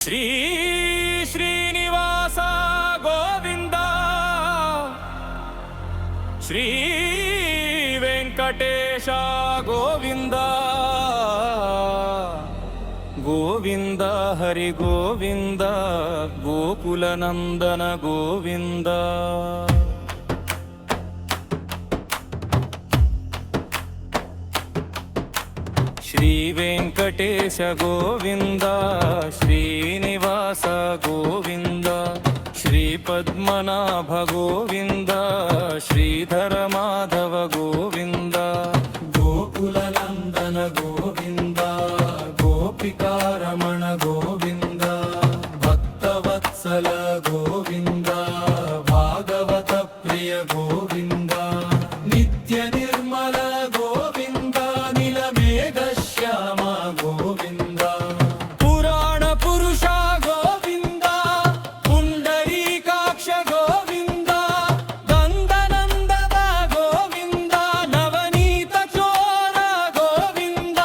శ్రీ శ్రీనివాస గోవింద శ్రీ వెంకటేశ గోవింద గోవింద హరి గోవింద గోకుల నందన గోవింద శ్రీ వెంకటేశ గోవింద శ్రీనివాస గోవింద శ్రీ పద్మనాభ గోవింద శ్రీధర మాధవ గోవింద గోకుల నందన గోవింద గోపికారమణ గోవింద భక్తవత్సల గోవింద భాగవత ప్రియ గోవింద నిత్య నిర్మల గోవింద నీలమేఘ శ్యామ గోవింద పురాణ పురుష గోవింద పుండరీకాక్ష గోవింద గంధనందన గోవింద నవనీత చోర గోవింద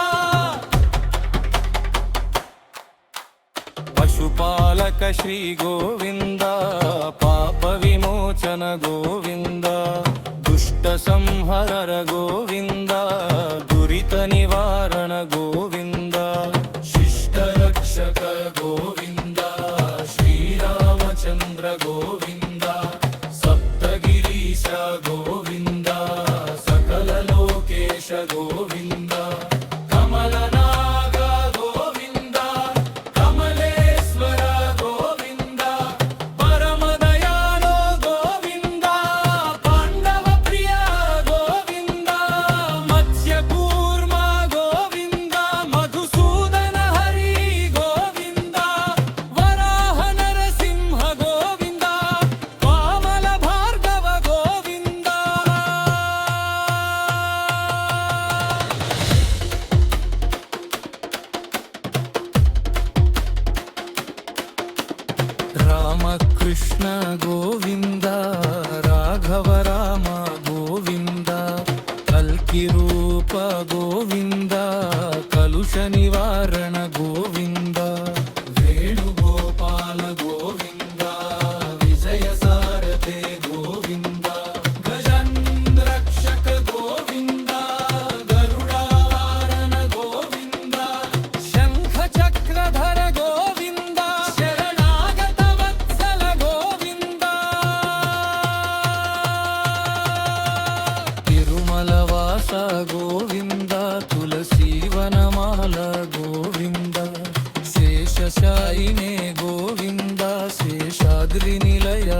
పశుపాలక శ్రీ గోవింద పాప విమోచన గోవింద దుష్ట సంహర గోవింద దురిత నివారణ గోవింద శిష్ట రక్షక గోవింద శ్రీరామచంద్ర గోవింద సప్తగిరీశ గోవింద సకల లోకేశ గోవింద కమలనాగ గోవింద కమలేశ్వర గోవింద పరమదయాళో గోవింద పాండవ ప్రియ గోవింద మత్స్యకూర్మ గోవింద మధుసూదన హరి గోవింద వరాహ నరసింహ గోవింద వామల భార్గవ గోవింద రామకృష్ణ గోవింద రాఘవ రామ గోవింద కల్కి రూప గోవింద కలుష నివారణ గోవింద వేణుగోపాల గోవింద విజయ సారథే గోవింద గజన్ రక్షక గోవింద గరుడావారణ గోవింద శంఖ చక్రధర గోవింద శరణాగత వత్సల గోవింద తిరుమల వాస గోవింద తులసీవనమాల గోవింద శేషశాయినే గోవింద శేషాద్రి నిలయ